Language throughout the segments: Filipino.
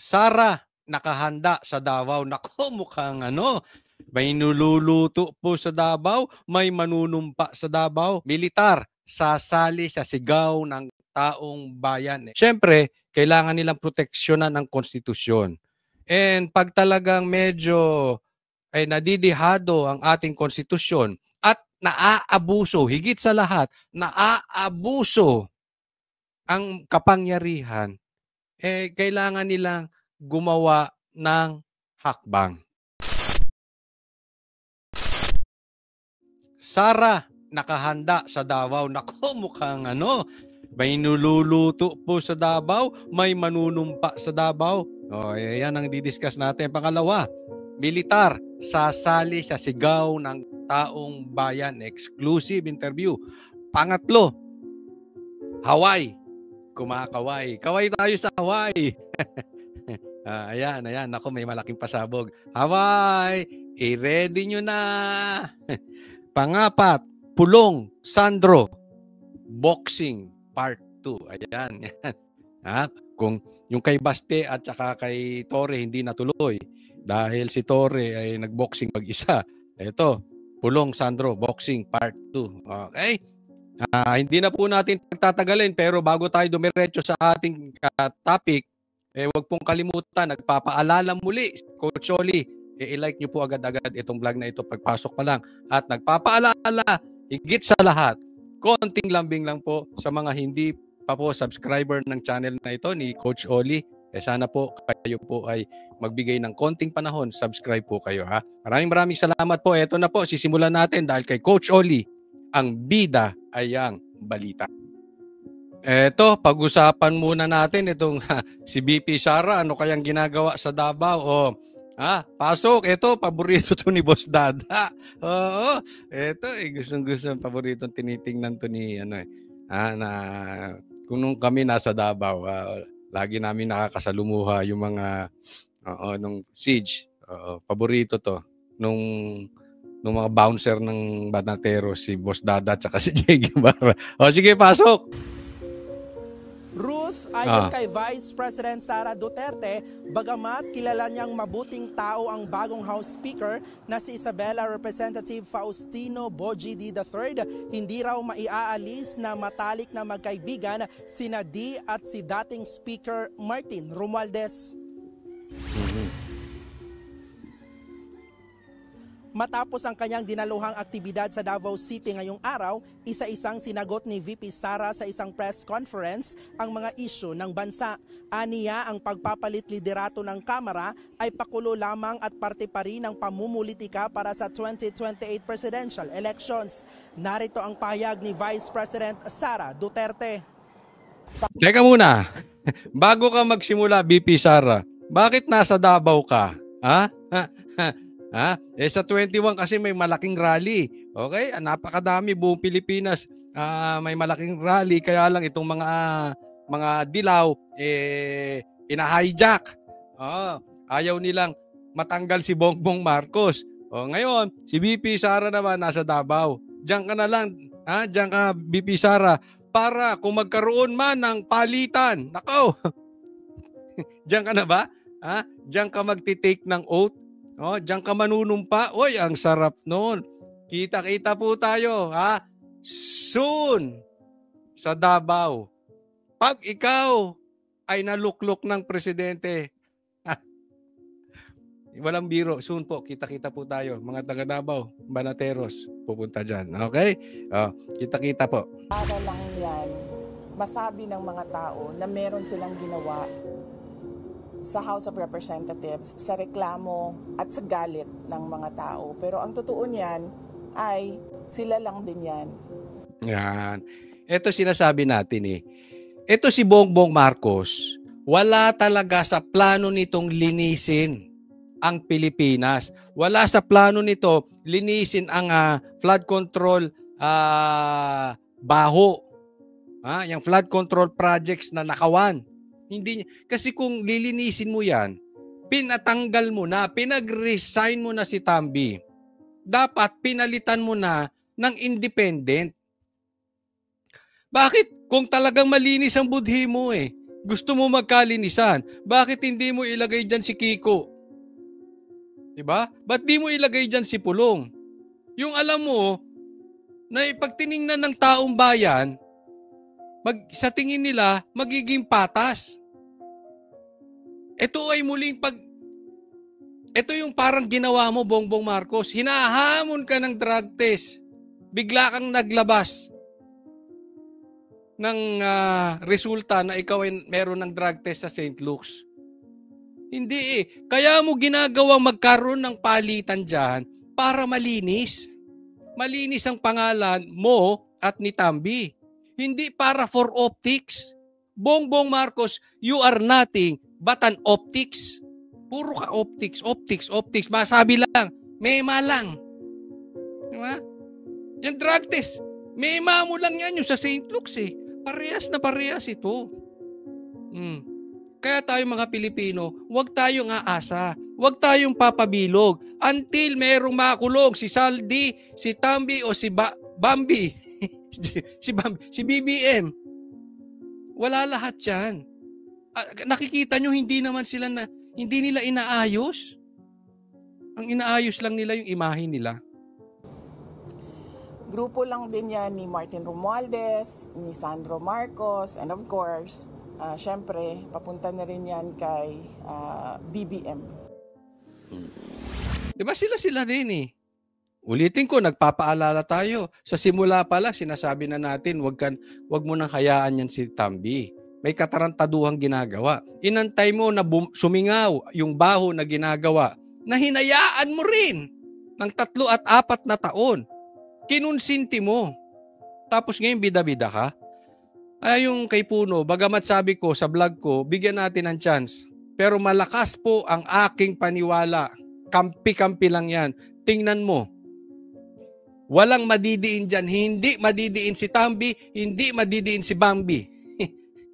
Sara, nakahanda sa Davao. Nako, mukhang may niluluto po sa Davao, may manunumpa sa Davao. Militar, sasali sa sigaw ng taong bayan. Siyempre, kailangan nilang proteksyonan ng konstitusyon. And pag talagang medyo ay nadidihado ang ating konstitusyon at naaabuso, higit sa lahat, naaabuso ang kapangyarihan, kailangan nilang gumawa ng hakbang. Sara, nakahanda sa Davao. Nako, mukhang may niluluto po sa Davao, may manunumpa sa Davao. Yan ang didiscuss natin. Pangalawa, militar, sasali sa sigaw ng taong bayan. Exclusive interview. Pangatlo, Hawaii, kumakaway. Kaway tayo sa Hawaii. Ayan. Ako, may malaking pasabog. Hawaii, i-ready nyo na. Pangapat, Pulong, Sandro, Boxing, Part 2. Ayan. Kung yung kay Baste at saka kay Torre hindi natuloy dahil si Torre ay nagboxing mag-isa. Ito, Pulong, Sandro, Boxing, Part 2. Okay? Hindi na po natin pagtatagalin, pero bago tayo dumiretso sa ating topic, huwag pong kalimutan, nagpapaalala muli, Coach Oli, i-like nyo po agad-agad itong vlog na ito pagpasok pa lang. At nagpapaalala, higit sa lahat, konting lambing lang po sa mga hindi pa po subscriber ng channel na ito ni Coach Oli. Sana po kayo po ay magbigay ng konting panahon, subscribe po kayo ha. Maraming salamat po. Ito na po, sisimulan natin dahil kay Coach Oli, ang bida ay ang balita. Eto, pag-usapan muna natin itong si BP Sara, ano kayang ginagawa sa Davao? Pasok. Ito, paborito to ni Boss Dada. Oo. Ito, gustong-gusto, paborito tinitingnan to ni na kung nung kami nasa Davao, lagi namin nakakasalumuha yung mga nung siege. Paborito to nung mga bouncer ng Banatero, si Boss Dada at saka si Jay Guevara. Sige, pasok. Ruth, ayon kay Vice President Sara Duterte, bagamat kilala niyang mabuting tao ang bagong House Speaker na si Isabela Representative Faustino Bojidi III, hindi raw maiaalis na matalik na magkaibigan sina D at si dating Speaker Martin Romualdez. Matapos ang kanyang dinaluhang aktibidad sa Davao City ngayong araw, isa-isang sinagot ni VP Sara sa isang press conference ang mga isyu ng bansa. Aniya, ang pagpapalit liderato ng Kamara ay pakulo lamang at parte pa rin ng pamumulitika para sa 2028 presidential elections. Narito ang pahayag ni Vice President Sara Duterte. Teka muna, bago ka magsimula, VP Sara, bakit nasa Davao ka? Sa 21 kasi may malaking rally. Okay? Napakadami, buong Pilipinas may malaking rally, kaya lang itong mga dilaw ina-hijack. Ayaw nilang matanggal si Bongbong Marcos. Ngayon, si BP Sara naman nasa Davao. Diyan ka na lang, diyan ka BP Sara, para kung magkaroon man ng palitan. Nako. Diyan ka na ba? Diyan ka magti-take ng oath? Diyan ka manunumpa. Oy, ang sarap noon. Kita-kita po tayo, soon sa Davao. Pag ikaw ay naluklok ng presidente, walang biro, soon po, kita-kita po tayo. Mga taga Davao, Banateros, pupunta dyan. Okay? Kita-kita po. Para lang yan, masabi ng mga tao na meron silang ginawa sa House of Representatives, sa reklamo at sa galit ng mga tao. Pero ang totoo niyan ay sila lang din yan. Yan. Ito sinasabi natin Ito si Bongbong Marcos, wala talaga sa plano nitong linisin ang Pilipinas. Wala sa plano nito linisin ang flood control baho. Yung flood control projects na nakawan. Hindi, kasi kung lilinisin mo yan, pinatanggal mo na, pinag-resign mo na si Tambi. Dapat pinalitan mo na ng independent. Bakit? Kung talagang malinis ang budhi mo Gusto mo magkalinisan. Bakit hindi mo ilagay dyan si Kiko? Diba? Ba't di mo ilagay dyan si Pulong? Yung alam mo, na pag tiningnan ng taong bayan, sa tingin nila, magiging patas. Ito ay muling ito yung parang ginawa mo, Bongbong Marcos. Hinahamon ka ng drug test. Bigla kang naglabas ng resulta na ikaw ay meron ng drug test sa St. Luke's. Hindi eh. Kaya mo ginagawang magkaroon ng palitan dyan para malinis. Malinis ang pangalan mo at ni Tambi. Hindi para for optics. Bongbong Marcos, you are nothing but an optics. Puro ka optics, optics, optics. Masabi lang, mema lang. Diba? Yung drug test, mema mo lang yan yung sa St. Luke's eh. Parehas na parehas ito. Kaya tayo mga Pilipino, huwag tayong aasa. Huwag tayong papabilog until merong makulong si Saldi, si Tambi o si Bambi. si BBM. Wala lahat yan. Nakikita nyo, hindi nila inaayos. Ang inaayos lang nila yung imahe nila. Grupo lang din yan ni Martin Romualdez, ni Sandro Marcos, and of course, syempre, papunta na rin yan kay BBM. Diba sila din eh. Ulitin ko, nagpapaalala tayo. Sa simula pa lang, sinasabi na natin, wag mo nang hayaan yan si Tambi. May katarantaduhang ginagawa. Inantay mo na sumingaw yung baho na ginagawa na hinayaan mo rin ng 3 at 4 na taon. Kinunsinti mo. Tapos ngayon bida-bida ka. Ay yung kay Puno, bagamat sabi ko sa vlog ko, bigyan natin ng chance. Pero malakas po ang aking paniwala. Kampi-kampi lang yan. Tingnan mo. Walang madidiin dyan. Hindi madidiin si Tambi, hindi madidiin si Bambi.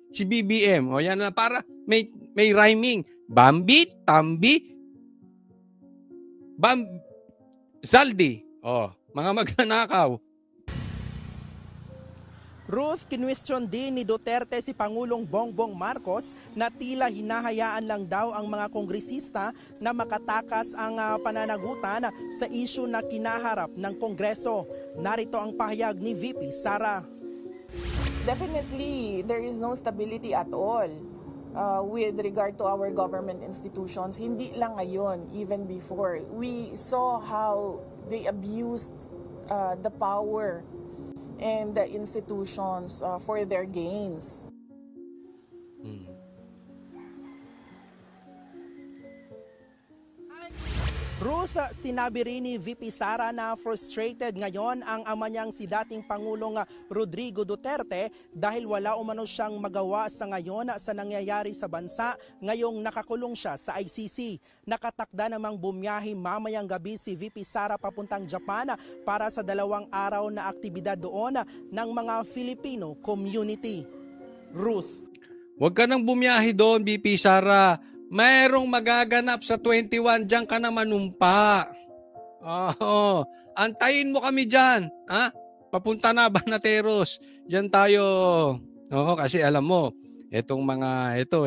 Si BBM. O yan na, para may rhyming. Bambi, Tambi, Zaldi. O, mga magnanakaw. Ruth, kinwestiyon din ni Duterte si Pangulong Bongbong Marcos na tila hinahayaan lang daw ang mga kongresista na makatakas ang pananagutan sa issue na kinaharap ng Kongreso. Narito ang pahayag ni VP Sara. Definitely, there is no stability at all with regard to our government institutions. Hindi lang ngayon, even before. We saw how they abused the power and the institutions for their gains. Ruth, sinabi rin ni VP Sara na frustrated ngayon ang ama niyang si dating Pangulong Rodrigo Duterte dahil wala umano siyang magawa sa ngayon sa nangyayari sa bansa ngayong nakakulong siya sa ICC. Nakatakda namang bumiyahe mamayang gabi si VP Sara papuntang Japan para sa 2 araw na aktibidad doon ng mga Filipino community. Ruth. Huwag ka nang bumiyahe doon, VP Sara. Mayroong magaganap sa 21, diyan ka na manumpa. Oo. Antayin mo kami diyan, ha? Papunta na Banateros. Diyan tayo. Oo, kasi alam mo, itong mga ito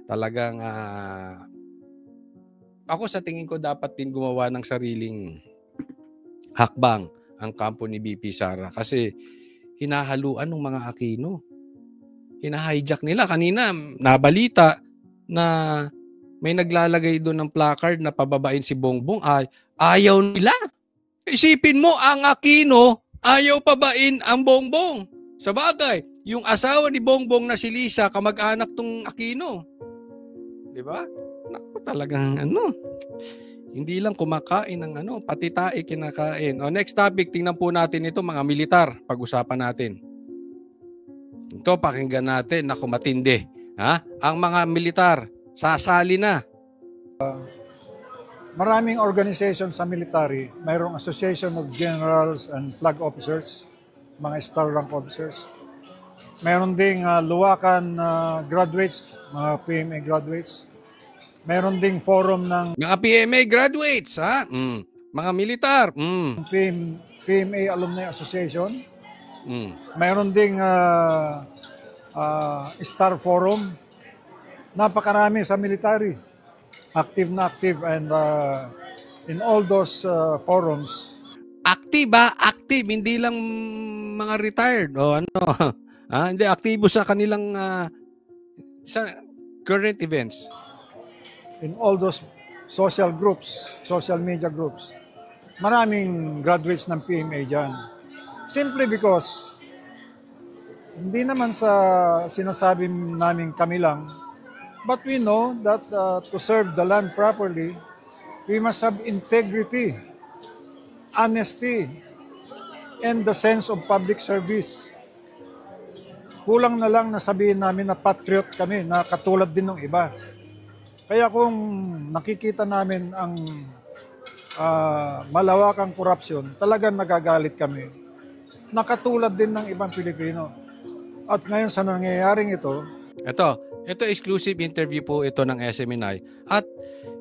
talagang ako sa tingin ko dapat din gumawa ng sariling hakbang ang kampo ni BP Sara kasi hinahaluan ng mga Aquino. Hina-hijack nila. Kanina, nabalita na may naglalagay doon ng placard na pababain si Bongbong ay ayaw nila. Isipin mo, ang Aquino ayaw pabain ang Bongbong. Sa bagay, yung asawa ni Bongbong na si Lisa, kamag-anak tong Aquino. Di ba? Naku, talagang hindi lang kumakain ng pati tae kinakain. O, next topic, tingnan po natin ito, mga militar. Pag-usapan natin. Ito, pakinggan natin. Naku, matindi. Ha? Ang mga militar, sasali na. Maraming organization sa military, mayroong Association of Generals and Flag Officers, mga star rank officers. Mayroon ding luwakan graduates, mga PMA graduates. Mayroon ding forum ng mga PMA graduates, ha? Mga militar. PMA Alumni Association. Mayroon ding Star Forum. Napakarami sa military. Active na active and in all those forums. Active ba? Active, hindi lang mga retired o ano. Hindi, aktibo sa kanilang sa current events. In all those social groups, social media groups. Maraming graduates ng PMA dyan. Simply because hindi naman sa sinasabi namin kami lang, but we know that to serve the land properly, we must have integrity, honesty, and the sense of public service. Kulang na lang na sabihin namin na patriot kami, na katulad din ng iba. Kaya kung nakikita namin ang malawakang korupsyon, talagang nagagalit kami. Nakatulad din ng ibang Pilipino. At ngayon sa nangyayaring ito, ito exclusive interview po ito ng SMNI. At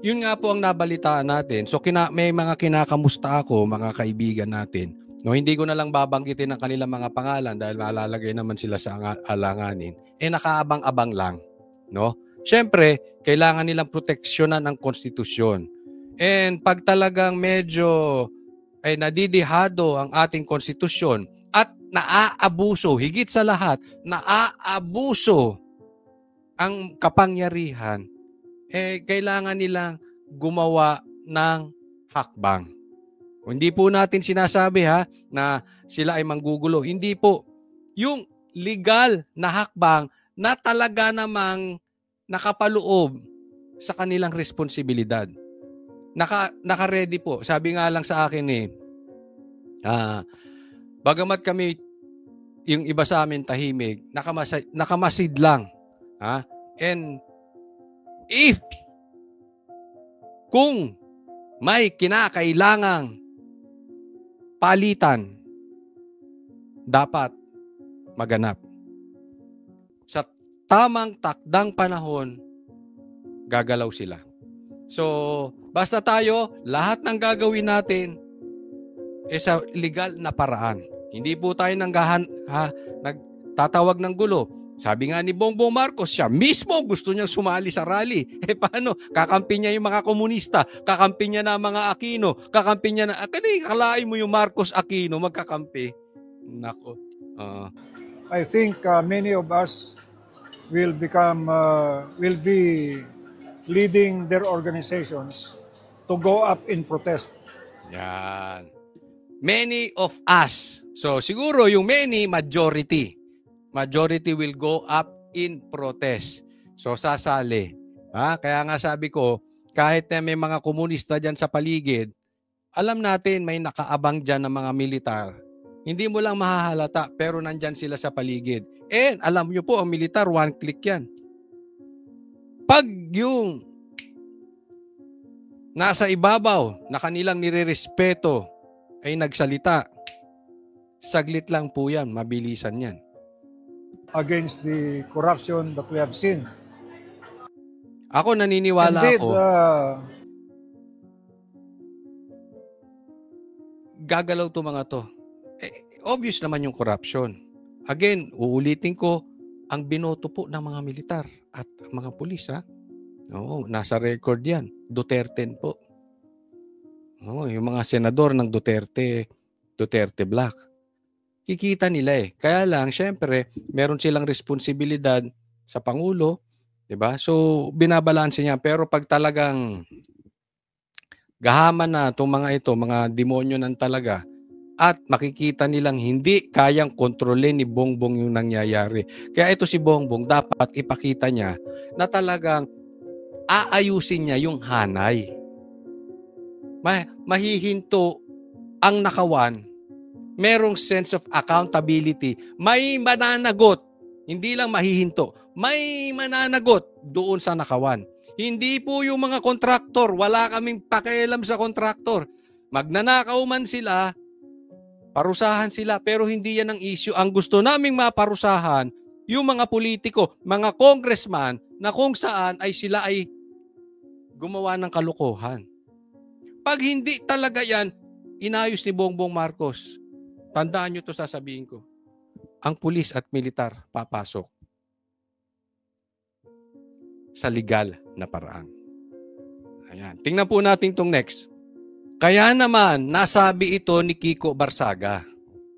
yun nga po ang nabalitaan natin. So may mga kinakamusta ako, mga kaibigan natin. No, hindi ko na lang babanggitin ang kanilang mga pangalan dahil malalagay naman sila sa alanganin. Nakaabang-abang lang, no? Siyempre, kailangan nilang proteksyonan ang konstitusyon. And pag talagang medyo ay nadidihado ang ating konstitusyon at naaabuso, higit sa lahat, naaabuso ang kapangyarihan, kailangan nilang gumawa ng hakbang. Hindi po natin sinasabi na sila ay manggugulo. Hindi po. Yung legal na hakbang na talaga namang nakapaloob sa kanilang responsibilidad. Naka-ready po. Sabi nga lang sa akin bagamat kami, yung iba sa amin tahimik, nakamasid lang. And kung may kinakailangang palitan, dapat maganap. Sa tamang takdang panahon, gagalaw sila. So, basta tayo, lahat ng gagawin natin sa legal na paraan. Hindi po tayo nagtatawag ng gulo. Sabi nga ni Bongbong Marcos, siya mismo gusto niyang sumali sa rally. Paano? Kakampi niya yung mga komunista, kakampi niya na mga Aquino, kakampi niya na... Kalain mo yung Marcos Aquino magkakampi. Nako. I think many of us will be leading their organizations to go up in protest. Yan. Many of us. So siguro yung many, majority. Majority will go up in protest. So sasali. Kaya nga sabi ko, kahit na may mga komunista dyan sa paligid, alam natin may nakaabang dyan ng mga militar. Hindi mo lang mahahalata pero nandyan sila sa paligid. And alam nyo po, ang militar, one click yan. Pag yung nasa ibabaw na kanilang nirerespeto ay nagsalita, saglit lang po yan, mabilisan yan. Against the corruption that we have seen. Ako naniniwala Indeed, ako, gagalaw to mga to. Obvious naman yung corruption. Again, uulitin ko, ang binoto po ng mga militar at mga pulis, Oo, nasa record yan. Duterte po. Oo, yung mga senador ng Duterte Black. Kikita nila Kaya lang, syempre, meron silang responsibilidad sa Pangulo, diba? So, binabalanse niya. Pero pag talagang gahaman na itong mga ito, mga demonyo nan talaga, at makikita nilang hindi kayang kontrolin ni Bongbong yung nangyayari. Kaya ito si Bongbong, dapat ipakita niya na talagang aayusin niya yung hanay. Mahihinto ang nakawan, merong sense of accountability, may mananagot, hindi lang mahihinto, may mananagot doon sa nakawan. Hindi po yung mga kontraktor, wala kaming pakialam sa kontraktor. Magnanakaw man sila, parusahan sila, pero hindi yan ang issue. Ang gusto naming maparusahan, yung mga politiko, mga congressman, na kung saan ay sila ay gumawa ng kalokohan. Pag hindi talaga yan, inayos ni Bongbong Marcos, tandaan nyo to, sasabihin ko, ang pulis at militar papasok. sa legal na paraan. Ayan. Tingnan po natin itong next. Kaya naman, nasabi ito ni Kiko Barsaga.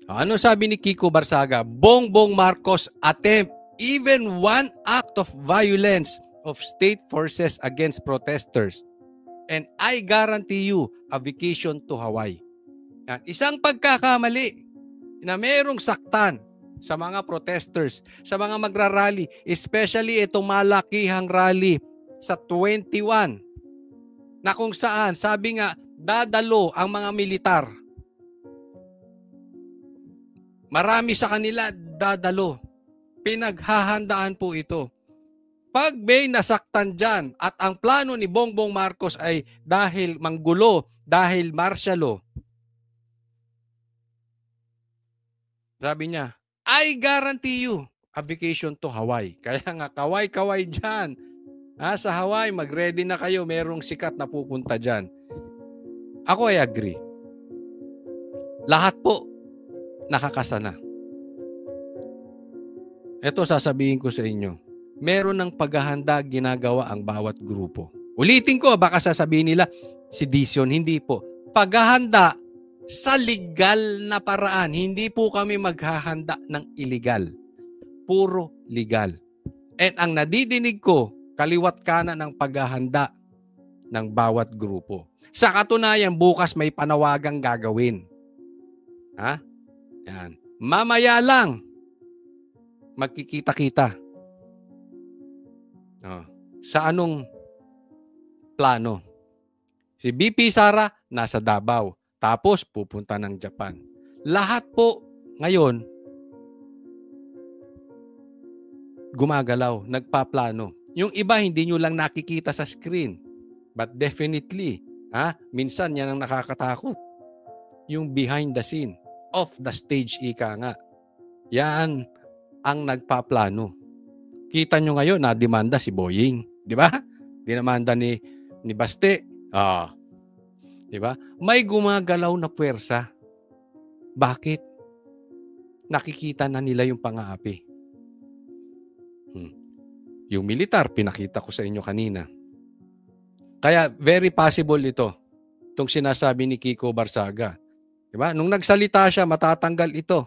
Ano sabi ni Kiko Barsaga? Bongbong Marcos attempt even one act of violence of state forces against protesters. And I guarantee you a vacation to Hawaii. Yan. Isang pagkakamali na merong saktan sa mga protesters, sa mga magrarally, especially itong malakihang rally sa 21 na kung saan, sabi nga, dadalo ang mga militar. Marami sa kanila dadalo. Pinaghahandaan po ito. Pag may nasaktan dyan at ang plano ni Bongbong Marcos ay dahil manggulo, dahil martial law, sabi niya, I guarantee you a vacation to Hawaii. Kaya nga, kaway-kaway dyan. Sa Hawaii, mag-ready na kayo. Merong sikat na pupunta dyan. Ako ay agree. Lahat po nakakasana. Ito sasabihin ko sa inyo. Meron ng paghahanda ginagawa ang bawat grupo. Ulitin ko, baka sasabihin nila, sedition. Hindi po. Paghahanda sa legal na paraan. Hindi po kami maghahanda ng illegal. Puro legal. And ang nadidinig ko, kaliwat kanan ng paghahanda ng bawat grupo. Sa katunayan, bukas may panawagang gagawin. Yan. Mamaya lang, magkikita-kita. Sa anong plano? Si BP Sara, nasa Davao. Tapos, pupunta ng Japan. Lahat po, ngayon, gumagalaw, nagpaplano. Yung iba, hindi nyo lang nakikita sa screen. But definitely, minsan yan ang nakakatakot. Yung behind the scene, off the stage, ika nga. Yan ang nagpaplano. Kita nyo ngayon, na-demanda si Boying. Di ba? Dinamanda ni Baste. Di ba? May gumagalaw na puwersa. Bakit? Nakikita na nila yung pang-aapi. Yung militar, pinakita ko sa inyo kanina. Kaya very possible ito. Itong sinasabi ni Kiko Barsaga. Diba? Nung nagsalita siya, matatanggal ito.